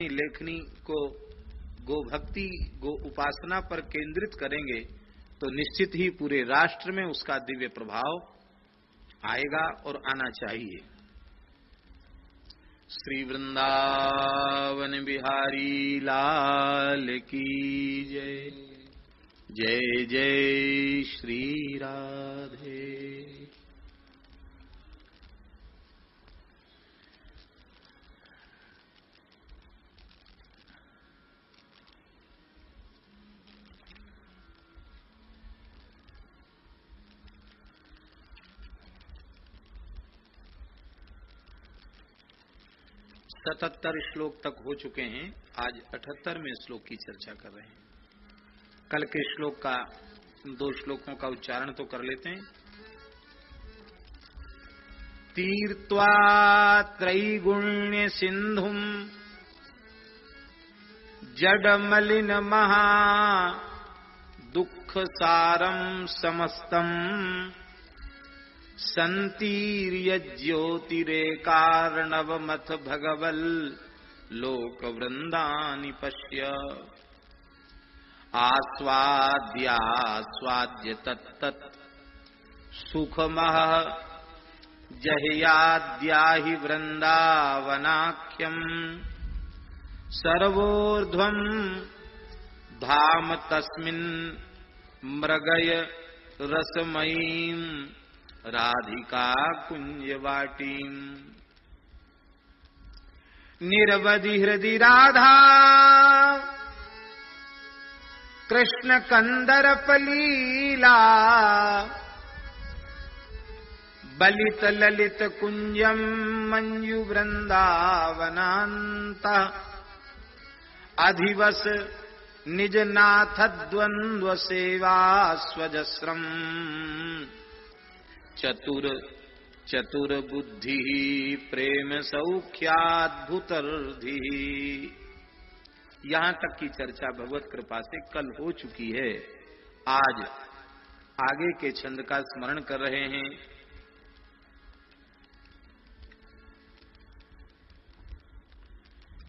लेखनी को गोभक्ति गो उपासना पर केंद्रित करेंगे तो निश्चित ही पूरे राष्ट्र में उसका दिव्य प्रभाव आएगा और आना चाहिए। श्री वृंदावन बिहारी लाल की जय। जय जय श्री राधे। सतहत्तर श्लोक तक हो चुके हैं। आज 78वें श्लोक की चर्चा कर रहे हैं। कल के श्लोक का 2 श्लोकों का उच्चारण तो कर लेते हैं। तीर्त्वा त्रैगुण्य सिंधुम जडमलिन महा दुख सारम समस्तम संतीर्य ज्योतिरेकार्णवमथ भगवल लोक वृंदानि पश्य आस्वाद्य तत्तत् सुखमः जह्याद्याहि वृंदावनाख्यम सर्वोर्ध्वं धाम तस्मिन् मृगय रसमयीं राधिका कुंजवाटीं निरवधि हृदि राधा कृष्ण कंदर्पलीला बलित ललित कुंजम मंजु वृंदावनांत अधिवस निज नाथ द्वंद्व सेवा स्वजस्रम चतुर बुद्धि प्रेम सौख्याद्भुतर्धि। यहां तक की चर्चा भगवत कृपा से कल हो चुकी है। आज आगे के छंद का स्मरण कर रहे हैं।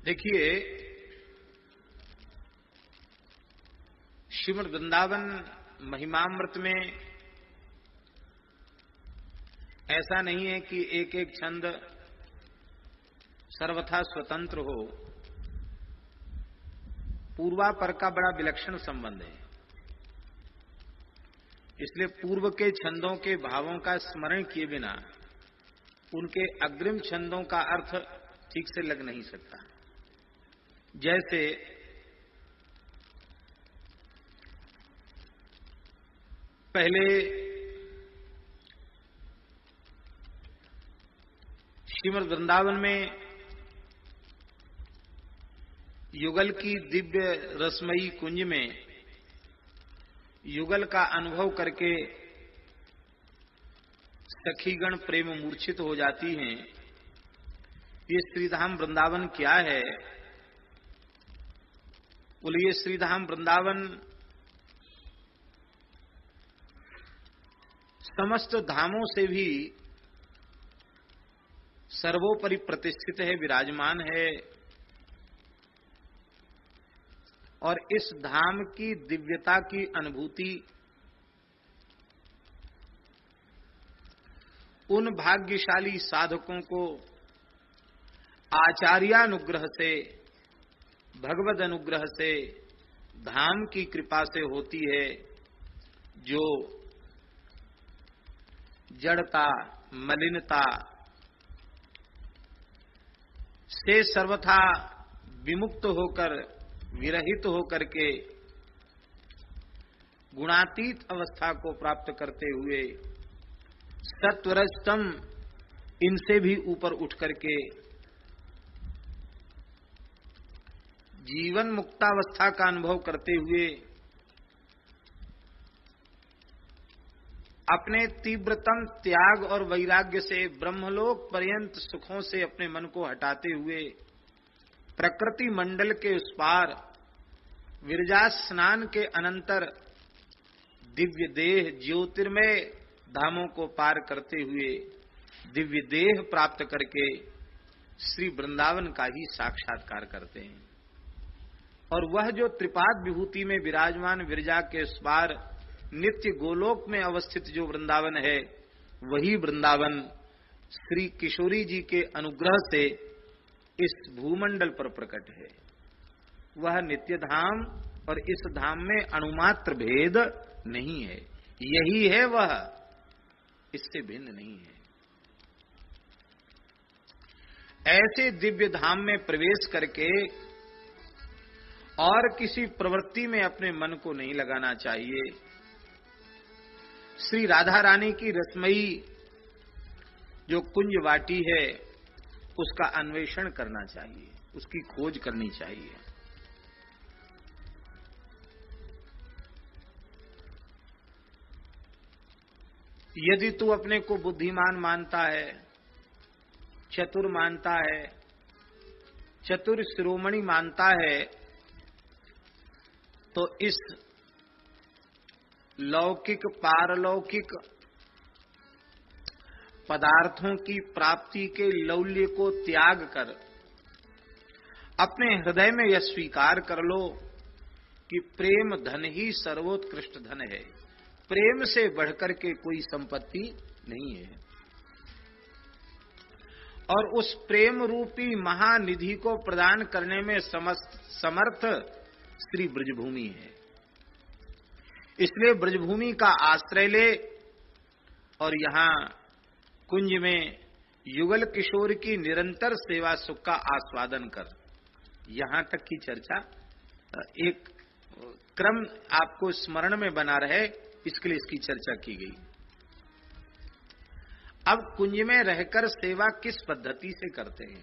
देखिए, श्रीमद् वृंदावन महिमामृत में ऐसा नहीं है कि एक एक छंद सर्वथा स्वतंत्र हो। पूर्वापर का बड़ा विलक्षण संबंध है। इसलिए पूर्व के छंदों के भावों का स्मरण किए बिना उनके अग्रिम छंदों का अर्थ ठीक से लग नहीं सकता। जैसे पहले श्रीमद् वृंदावन में युगल की दिव्य रसमयी कुंज में युगल का अनुभव करके सखीगण प्रेम मूर्छित हो जाती हैं। ये श्रीधाम वृंदावन क्या है? बोलिए, श्रीधाम वृंदावन समस्त धामों से भी सर्वोपरि प्रतिष्ठित है, विराजमान है। और इस धाम की दिव्यता की अनुभूति उन भाग्यशाली साधकों को आचार्यानुग्रह से, भगवद अनुग्रह से, धाम की कृपा से होती है, जो जड़ता, मलिनता से सर्वथा विमुक्त होकर, विरहित होकर के गुणातीत अवस्था को प्राप्त करते हुए सत्वरजतम इनसे भी ऊपर उठ करके जीवन मुक्तावस्था का अनुभव करते हुए अपने तीव्रतम त्याग और वैराग्य से ब्रह्मलोक पर्यंत सुखों से अपने मन को हटाते हुए प्रकृति मंडल के उस पार विरजा स्नान के अनंतर दिव्य देह ज्योतिर्मय धामों को पार करते हुए दिव्य देह प्राप्त करके श्री वृंदावन का ही साक्षात्कार करते हैं। और वह जो त्रिपाद विभूति में विराजमान विरजा के उस पार नित्य गोलोक में अवस्थित जो वृंदावन है, वही वृंदावन श्री किशोरी जी के अनुग्रह से इस भूमंडल पर प्रकट है। वह नित्य धाम और इस धाम में अणुमात्र भेद नहीं है, यही है वह, इससे भिन्न नहीं है। ऐसे दिव्य धाम में प्रवेश करके और किसी प्रवृत्ति में अपने मन को नहीं लगाना चाहिए। श्री राधा रानी की रसमयी जो कुंज वाटी है, उसका अन्वेषण करना चाहिए, उसकी खोज करनी चाहिए। यदि तू अपने को बुद्धिमान मानता है, चतुर मानता है, चतुर शिरोमणि मानता है, तो इस लौकिक पारलौकिक पदार्थों की प्राप्ति के लौल्य को त्याग कर अपने हृदय में यह स्वीकार कर लो कि प्रेम धन ही सर्वोत्कृष्ट धन है। प्रेम से बढ़कर के कोई संपत्ति नहीं है। और उस प्रेम रूपी महानिधि को प्रदान करने में समर्थ श्री ब्रजभूमि है। इसलिए ब्रजभूमि का आश्रय ले और यहां कुंज में युगल किशोर की निरंतर सेवा सुख का आस्वादन कर। यहां तक की चर्चा एक क्रम आपको स्मरण में बना रहे, इसके लिए इसकी चर्चा की गई। अब कुंज में रहकर सेवा किस पद्धति से करते हैं,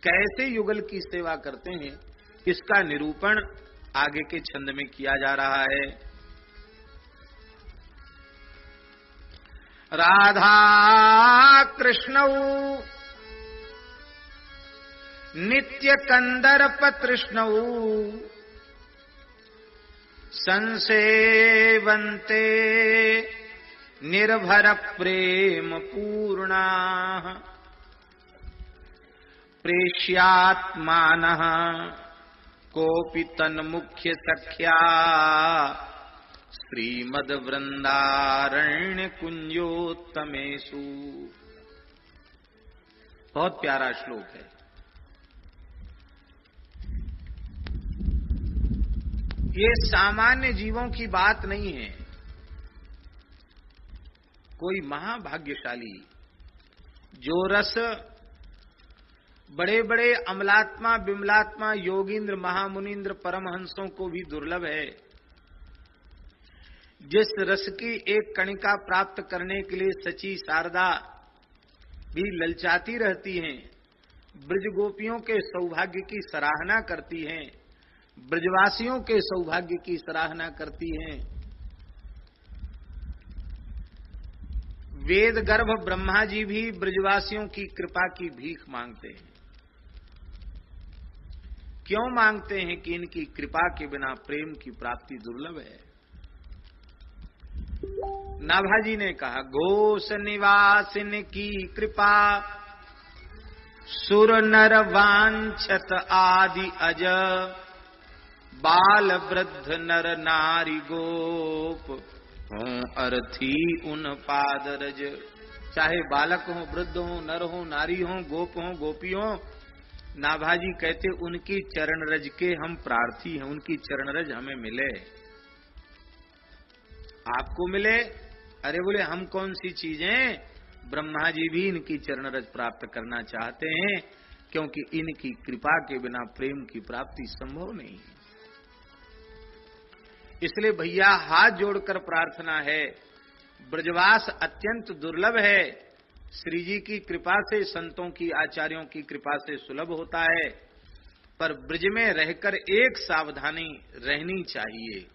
कैसे युगल की सेवा करते हैं, इसका निरूपण आगे के छंद में किया जा रहा है। राधा कृष्णौ नित्य कंदर्प तृष्णौ संसेवन्ते निर्भर प्रेम पूर्णा प्रेष्यात्मानः कोपि तन्मुख्य सख्या श्रीमद वृंदारण्य कुंजोत्तमेषु। बहुत प्यारा श्लोक है। ये सामान्य जीवों की बात नहीं है। कोई महाभाग्यशाली जो रस बड़े बड़े अमलात्मा बिमलात्मा योगींद्र महामुनींद्र परमहंसों को भी दुर्लभ है, जिस रस की एक कणिका प्राप्त करने के लिए सची शारदा भी ललचाती रहती हैं, ब्रज गोपियों के सौभाग्य की सराहना करती हैं, ब्रजवासियों के सौभाग्य की सराहना करती हैं। वेद गर्भ ब्रह्मा जी भी ब्रजवासियों की कृपा की भीख मांगते हैं। क्यों मांगते हैं? कि इनकी कृपा के बिना प्रेम की प्राप्ति दुर्लभ है। नाभाजी ने कहा, घोष निवासिन की कृपा सुर नर वांछत आदि अज बाल वृद्ध नर नारी गोप हों अर्थी उन पादरज। चाहे बालक हो, वृद्ध हो, नर हो, नारी हो, गोप हो, गोपी हो, नाभाजी कहते उनकी चरण रज के हम प्रार्थी हैं। उनकी चरण रज हमें मिले, आपको मिले। अरे बोले हम कौन सी चीजें, ब्रह्मा जी भी इनकी चरण रज प्राप्त करना चाहते हैं, क्योंकि इनकी कृपा के बिना प्रेम की प्राप्ति संभव नहीं है। इसलिए भैया हाथ जोड़कर प्रार्थना है, ब्रजवास अत्यंत दुर्लभ है। श्री जी की कृपा से, संतों की आचार्यों की कृपा से सुलभ होता है, पर ब्रज में रहकर एक सावधानी रहनी चाहिए,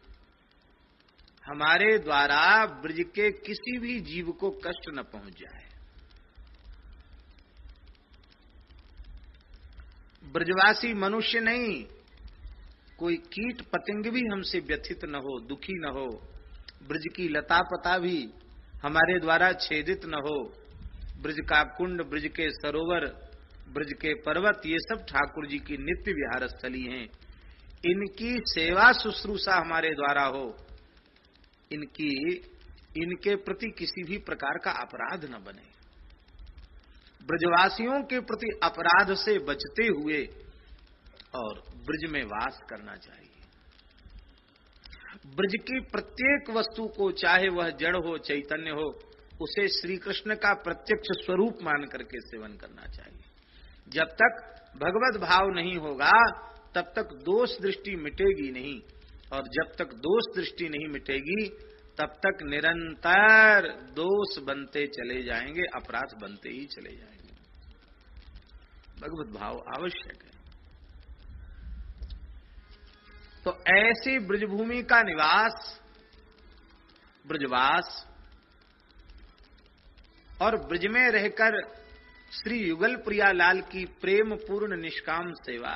हमारे द्वारा ब्रज के किसी भी जीव को कष्ट न पहुंच जाए। ब्रजवासी मनुष्य नहीं, कोई कीट पतंग भी हमसे व्यथित न हो, दुखी न हो, ब्रज की लता पता भी हमारे द्वारा छेदित न हो, ब्रज का कुंड, ब्रज के सरोवर, ब्रज के पर्वत, ये सब ठाकुर जी की नित्य विहार स्थली हैं। इनकी सेवा शुश्रूषा हमारे द्वारा हो, इनके प्रति किसी भी प्रकार का अपराध न बने। ब्रजवासियों के प्रति अपराध से बचते हुए और ब्रज में वास करना चाहिए। ब्रज की प्रत्येक वस्तु को, चाहे वह जड़ हो चैतन्य हो, उसे श्री कृष्ण का प्रत्यक्ष स्वरूप मान करके सेवन करना चाहिए। जब तक भगवत भाव नहीं होगा तब तक दोष दृष्टि मिटेगी नहीं, और जब तक दोष दृष्टि नहीं मिटेगी तब तक निरंतर दोष बनते चले जाएंगे, अपराध बनते ही चले जाएंगे। भगवत भाव आवश्यक है। तो ऐसी ब्रजभूमि का निवास, ब्रजवास और ब्रज में रहकर श्री युगल प्रियालाल की प्रेम पूर्ण निष्काम सेवा,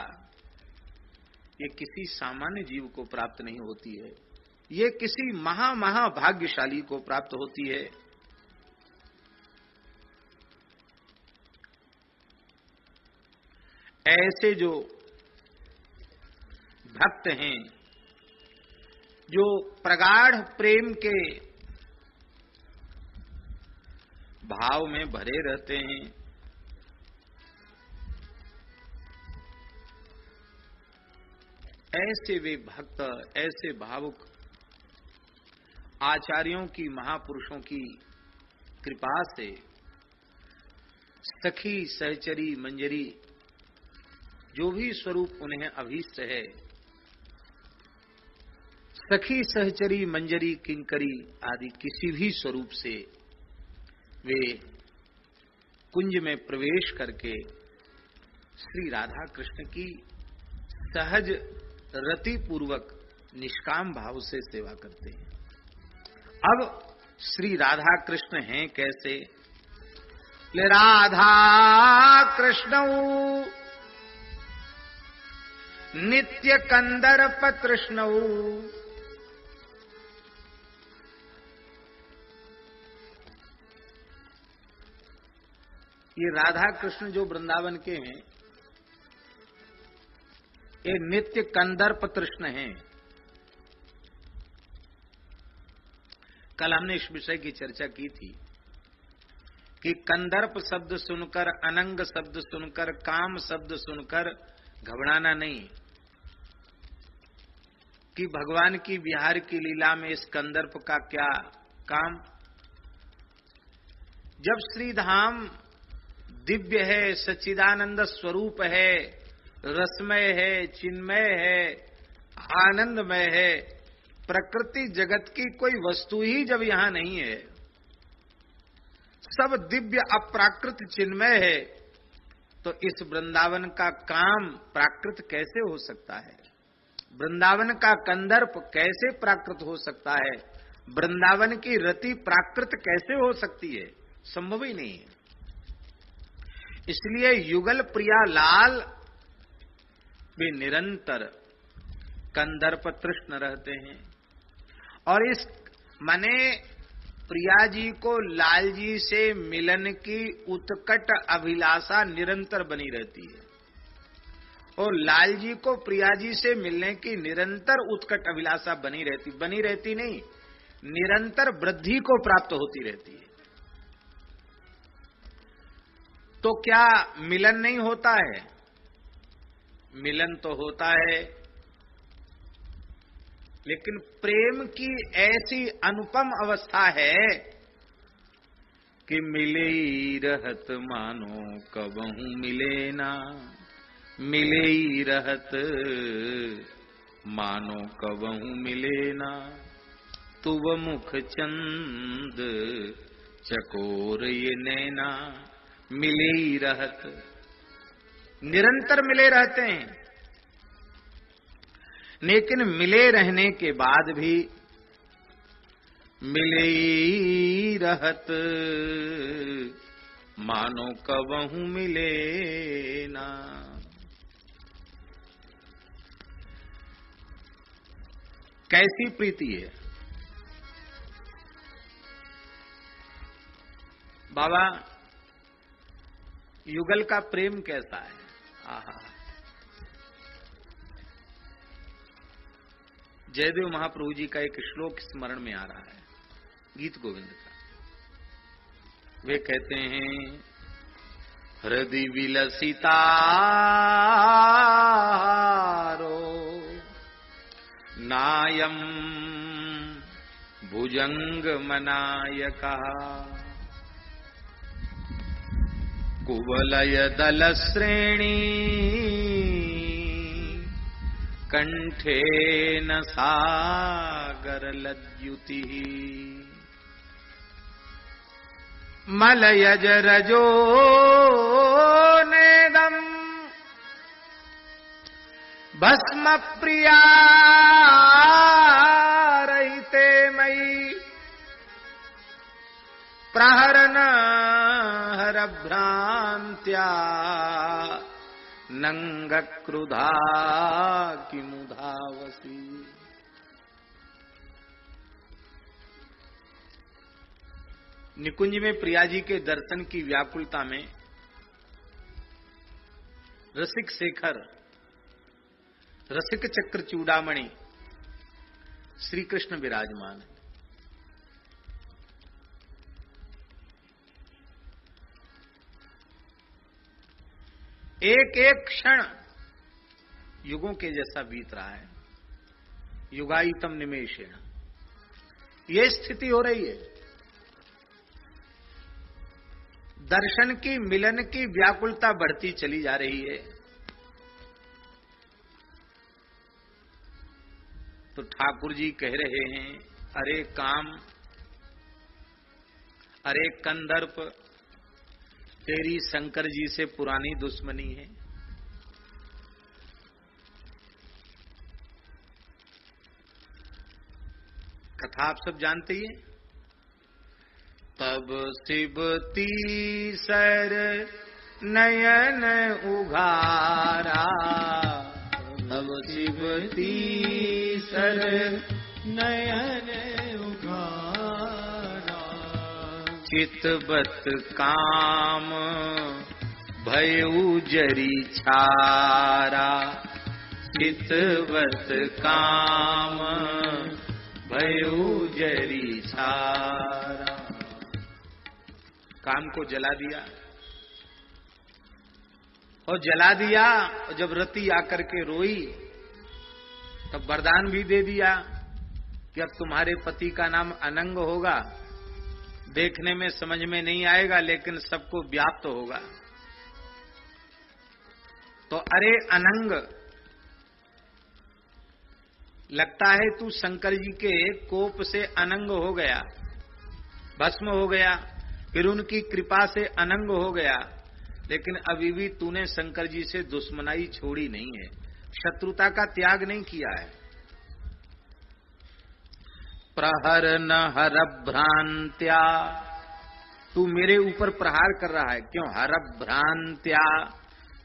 ये किसी सामान्य जीव को प्राप्त नहीं होती है, ये किसी महाभाग्यशाली को प्राप्त होती है। ऐसे जो भक्त हैं, जो प्रगाढ़ प्रेम के भाव में भरे रहते हैं, ऐसे वे भक्त, ऐसे भावुक आचार्यों की, महापुरुषों की कृपा से सखी सहचरी मंजरी जो भी स्वरूप उन्हें अभीष्ट है, सखी सहचरी मंजरी किंकरी आदि किसी भी स्वरूप से वे कुंज में प्रवेश करके श्री राधा कृष्ण की सहज रति पूर्वक निष्काम भाव से सेवा करते हैं। अब श्री राधा कृष्ण हैं कैसे? राधा कृष्ण नित्य कंदर्प तृष्ण, ये राधा कृष्ण जो वृंदावन के हैं, ये नित्य कंदर्प तृष्ण हैं। कल हमने इस विषय की चर्चा की थी कि कंदर्प शब्द सुनकर, अनंग शब्द सुनकर, काम शब्द सुनकर घबराना नहीं कि भगवान की विहार की लीला में इस कंदर्प का क्या काम। जब श्रीधाम दिव्य है, सच्चिदानंद स्वरूप है, रसमय है, चिन्मय है, आनंदमय है, प्रकृति जगत की कोई वस्तु ही जब यहां नहीं है, सब दिव्य अप्राकृत चिन्मय है, तो इस वृंदावन का काम प्राकृत कैसे हो सकता है? वृंदावन का कंदर्प कैसे प्राकृत हो सकता है? वृंदावन की रति प्राकृत कैसे हो सकती है? संभव ही नहीं है। इसलिए युगल प्रिया लाल वे निरंतर कंदर्प तृष्ण रहते हैं, और इस माने प्रिया जी को लाल जी से मिलन की उत्कट अभिलाषा निरंतर बनी रहती है, और लाल जी को प्रिया जी से मिलने की निरंतर उत्कट अभिलाषा बनी रहती नहीं, निरंतर वृद्धि को प्राप्त होती रहती है। तो क्या मिलन नहीं होता है? मिलन तो होता है, लेकिन प्रेम की ऐसी अनुपम अवस्था है कि मिले ही रहत मानो कबहू मिले ना, मिले ही रहत मानो कबहू मिले ना, तुव मुख चंद चकोर ये नैना, मिले ही रहत, निरंतर मिले रहते हैं। लेकिन मिले रहने के बाद भी मिले ही रहत मानो कबहू मिले ना। कैसी प्रीति है बाबा? युगल का प्रेम कैसा है। आहा, जयदेव महाप्रभु जी का एक श्लोक स्मरण में आ रहा है, गीत गोविंद का। वे कहते हैं, हृदि विलसितारो नायम भुजंग मनायका कुवलय दल श्रेणी कंठे न सागर लज्जुति मलयज रजो नेदम भस्म प्रिया रहिते मयि प्रहरन हर भ्रांत्या नंग क्रुधा किमुधावसी। निकुंज में प्रिया जी के दर्शन की व्याकुलता में रसिक शेखर, रसिक चक्र चूड़ामणि श्री कृष्ण विराजमान है। एक एक क्षण युगों के जैसा बीत रहा है। युगायितम निमेषेण, ये स्थिति हो रही है। दर्शन की, मिलन की व्याकुलता बढ़ती चली जा रही है। तो ठाकुर जी कह रहे हैं, अरे काम, अरे कंदर्प, तेरी शंकर जी से पुरानी दुश्मनी है। कथा आप सब जानते ही हैं। तब शिव तीसर नयन उघारा, तब शिव तीसर नयन उघारा, चितवत काम भयउ जरी छारा, चितवत काम भयउ जरी छारा। काम को जला दिया, और जला दिया, और जब रति आकर के रोई तब वरदान भी दे दिया कि अब तुम्हारे पति का नाम अनंग होगा। देखने में समझ में नहीं आएगा, लेकिन सबको व्याप्त होगा। तो अरे अनंग, लगता है तू शंकर जी के कोप से अनंग हो गया, भस्म हो गया, फिर उनकी कृपा से अनंग हो गया, लेकिन अभी भी तूने शंकर जी से दुश्मनाई छोड़ी नहीं है, शत्रुता का त्याग नहीं किया है। प्रहर न हर भ्रांत्या, तू मेरे ऊपर प्रहार कर रहा है, क्यों? हर भ्रांत्या,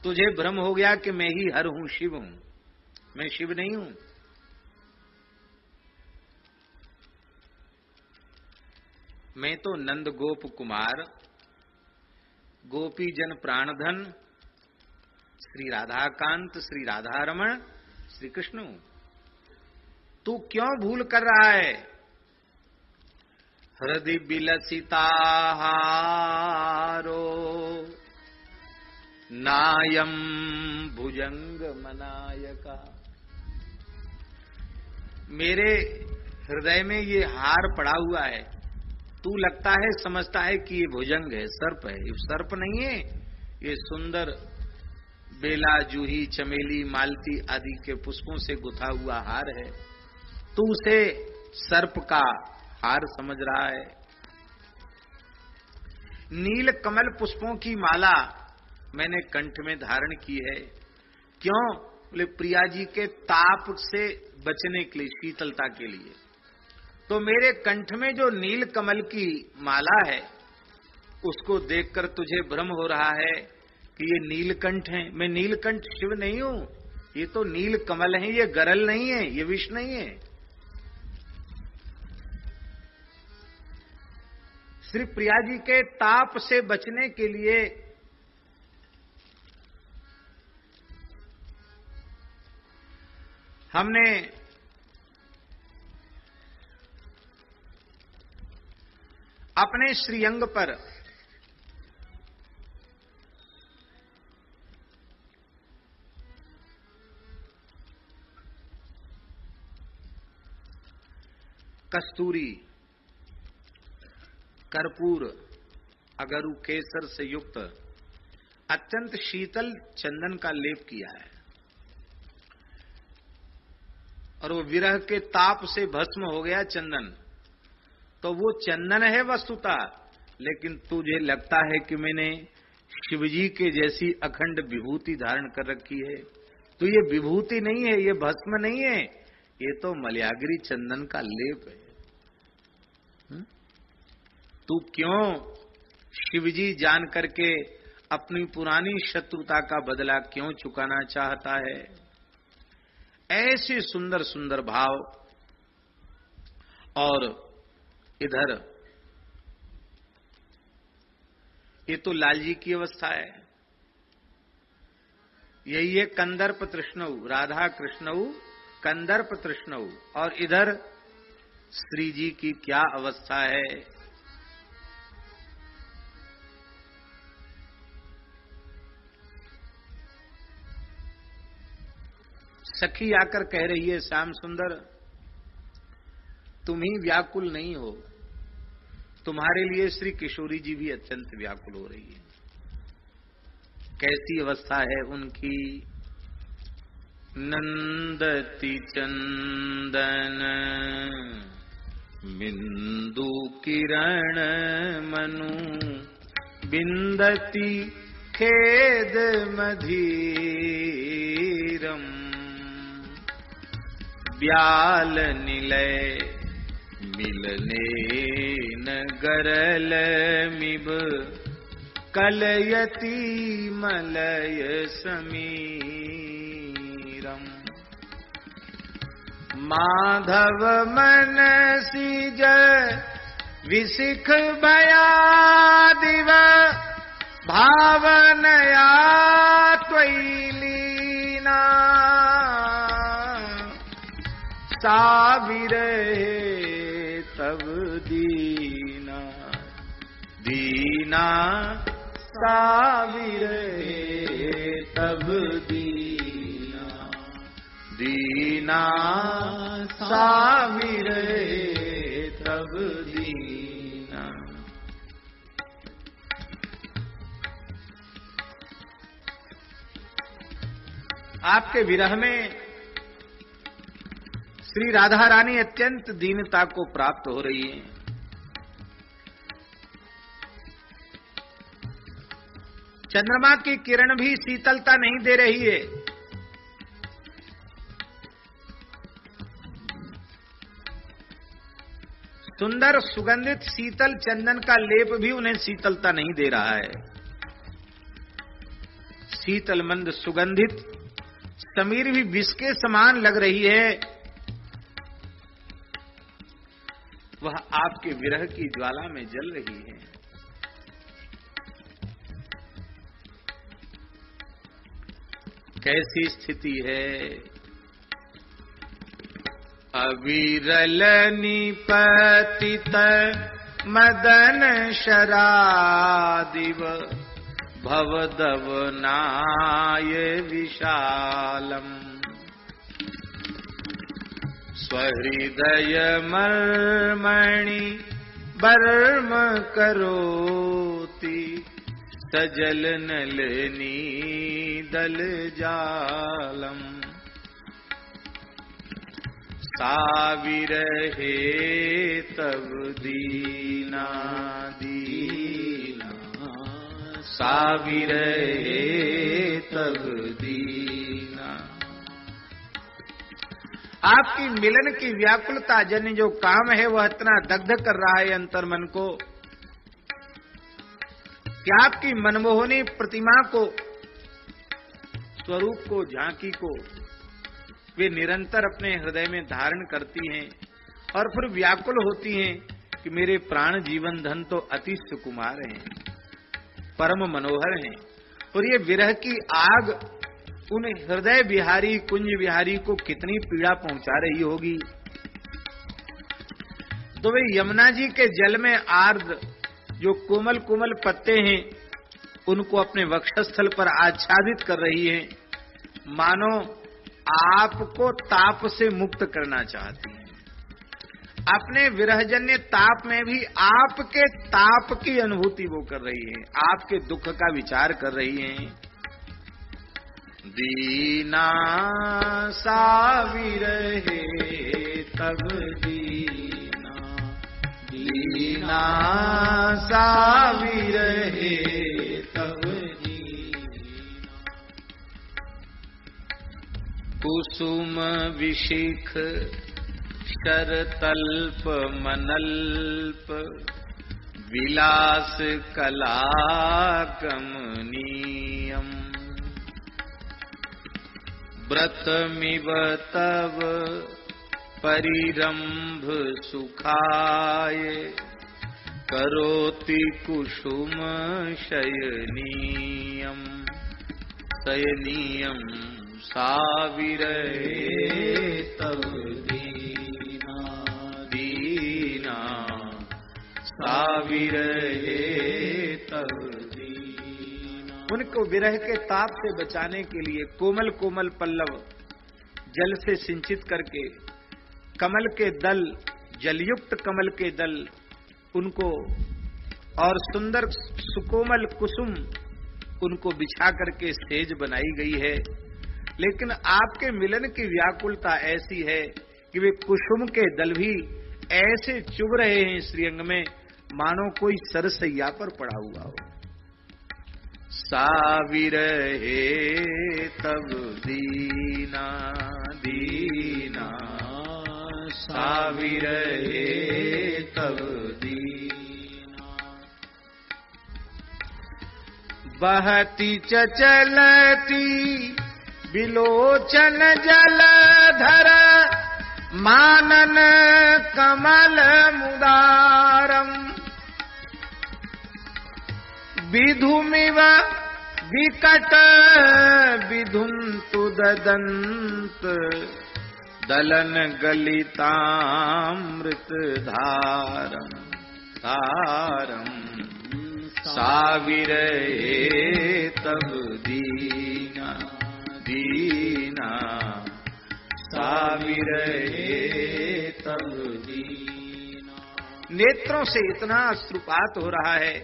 तुझे भ्रम हो गया कि मैं ही हर हूं, शिव हूं। मैं शिव नहीं हूं। मैं तो नंद गोप कुमार, गोपी जन प्राणधन, श्री राधाकांत, श्री राधा रमण, श्री कृष्ण हूं। तू क्यों भूल कर रहा है? हृदय बिलसिताहारो नायम भुजंग मनायका। मेरे हृदय में ये हार पड़ा हुआ है, तू लगता है, समझता है कि ये भुजंग है, सर्प है। ये सर्प नहीं है, ये सुंदर बेला, जूही, चमेली, मालती आदि के पुष्पों से गुथा हुआ हार है। तू उसे सर्प का हार समझ रहा है। नील कमल पुष्पों की माला मैंने कंठ में धारण की है। क्यों? बोले प्रिया जी के ताप से बचने के लिए, शीतलता के लिए। तो मेरे कंठ में जो नील कमल की माला है, उसको देखकर तुझे भ्रम हो रहा है कि ये नीलकंठ है। मैं नीलकंठ शिव नहीं हूं, ये तो नील कमल है, ये गरल नहीं है, ये विष नहीं है। श्री प्रिया जी के ताप से बचने के लिए हमने अपने श्रीअंग पर कस्तूरी, कर्पूर, अगरू, केसर से युक्त अत्यंत शीतल चंदन का लेप किया है और वो विरह के ताप से भस्म हो गया चंदन। तो वो चंदन है वस्तुतः, लेकिन तुझे लगता है कि मैंने शिवजी के जैसी अखंड विभूति धारण कर रखी है। तो ये विभूति नहीं है, ये भस्म नहीं है, ये तो मलयागिरी चंदन का लेप है। तू क्यों शिवजी जान करके अपनी पुरानी शत्रुता का बदला क्यों चुकाना चाहता है? ऐसे सुंदर सुंदर भाव। और इधर ये तो लाल जी की अवस्था है, यही है कंदर्प तृष्णऊ, राधा कृष्णऊ कंदर्प तृष्णऊ। और इधर श्री जी की क्या अवस्था है? सखी आकर कह रही है, श्याम सुंदर तुम ही व्याकुल नहीं हो, तुम्हारे लिए श्री किशोरी जी भी अत्यंत व्याकुल हो रही है। कैसी अवस्था है उनकी? नंदती चंदन बिंदु किरण मनु, बिंदती खेद मधीरम, ब्याल निलय मिलने न गरल मिब, कलयती मलय समीरम। माधव मन सिज विशिख भया दिव, भावनया त्वयि लीना, साविरहे तब दीना, दीना साविरहे तब दीना, दीना साविरहे तब दीना। आपके विरह में श्री राधा रानी अत्यंत दीनता को प्राप्त हो रही है। चंद्रमा की किरण भी शीतलता नहीं दे रही है। सुंदर सुगंधित शीतल चंदन का लेप भी उन्हें शीतलता नहीं दे रहा है। शीतल मंद सुगंधित समीर भी विष के समान लग रही है। वह आपके विरह की ज्वाला में जल रही है। कैसी स्थिति है? अविरल निपतित मदन शरादिव, भवदवनाय विशालम, स्वहृदय मर्मणि बर्म करोति, सजल नलनी दल जालम, साविरहे तब दीना दीना, साविरहे तब दीना। आपकी मिलन की व्याकुलता जन्य जो काम है वह इतना दग्ध कर रहा है अंतर मन को कि आपकी मनमोहनी प्रतिमा को, स्वरूप को, झांकी को वे निरंतर अपने हृदय में धारण करती हैं और फिर व्याकुल होती हैं कि मेरे प्राण जीवन धन तो अति सुकुमार हैं, परम मनोहर हैं, और ये विरह की आग उन हृदय विहारी कुंज विहारी को कितनी पीड़ा पहुंचा रही होगी। तो वे यमुना जी के जल में आर्द्र जो कोमल कोमल पत्ते हैं उनको अपने वक्षस्थल पर आच्छादित कर रही हैं, मानो आपको ताप से मुक्त करना चाहती हैं। अपने विरहजन्य ताप में भी आपके ताप की अनुभूति वो कर रही है, आपके दुख का विचार कर रही हैं। दीना साविरहे तब दीना, दीना साविरहे तब दीना। कुसुम विशिख शरतल्प मनल्प विलास कला कमनीयम। व्रतमिव तव परिरंभ सुखाय करोति कुसुम शयनीयम। शयनीयम साविरहे तव दीना, दीना साविरहे तव दीना। उनको विरह के ताप से बचाने के लिए कोमल कोमल पल्लव जल से सिंचित करके कमल के दल, जलयुक्त कमल के दल उनको और सुंदर सुकोमल कुसुम उनको बिछा करके सेज बनाई गई है। लेकिन आपके मिलन की व्याकुलता ऐसी है कि वे कुसुम के दल भी ऐसे चुभ रहे हैं श्रीअंग में, मानो कोई सरसैया पर पड़ा हुआ हो। साविरहे तब दीना, दीना साविरहे तब दीना। बहती चचलती बिलोचन जलधर मानन कमल मुदारम। विधुमिव विकट विधुम तुददंत दलन गलितामृत धारम, धारम साविरहे तब दीना, दीना साविरहे तब दीना। नेत्रों से इतना अश्रुपात हो रहा है,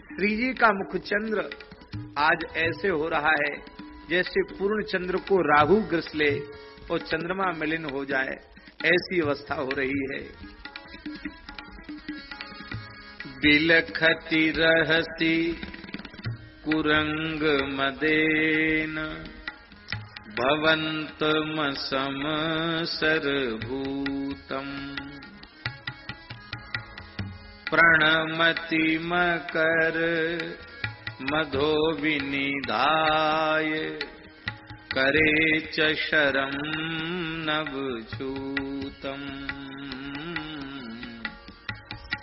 श्री जी का मुखचंद्र आज ऐसे हो रहा है जैसे पूर्ण चंद्र को राहु ग्रस ले और चंद्रमा मलिन हो जाए, ऐसी अवस्था हो रही है। बिलखति रहसी कुरंग मदेन भवन्तम समसरभूतम। प्रणमति मकर मधो विनिधाय करे च शरम नवछूतम।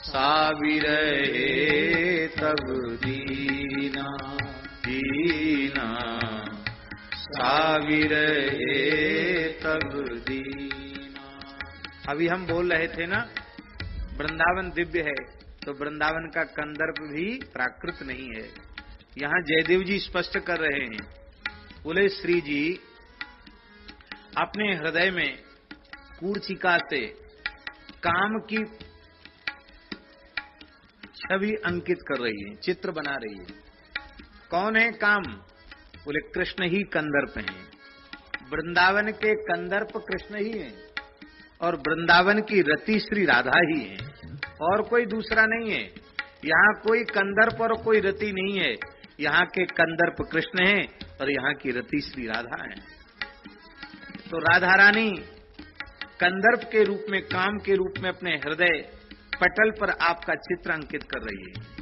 साविरहे तब दीना, दीना साविरहे तब दीना। अभी हम बोल रहे थे ना वृंदावन दिव्य है, तो वृंदावन का कंदर्प भी प्राकृत नहीं है। यहाँ जयदेव जी स्पष्ट कर रहे हैं, बोले श्री जी अपने हृदय में कूर्चिका से काम की छवि अंकित कर रही है, चित्र बना रही है। कौन है काम? बोले कृष्ण ही कंदर्प हैं। वृंदावन के कंदर्प कृष्ण ही हैं और वृंदावन की रति श्री राधा ही है, और कोई दूसरा नहीं है। यहाँ कोई कंदर्प और कोई रति नहीं है। यहाँ के कंदर्प कृष्ण हैं और यहाँ की रति श्री राधा है। तो राधा रानी कंदर्प के रूप में, काम के रूप में अपने हृदय पटल पर आपका चित्र अंकित कर रही है।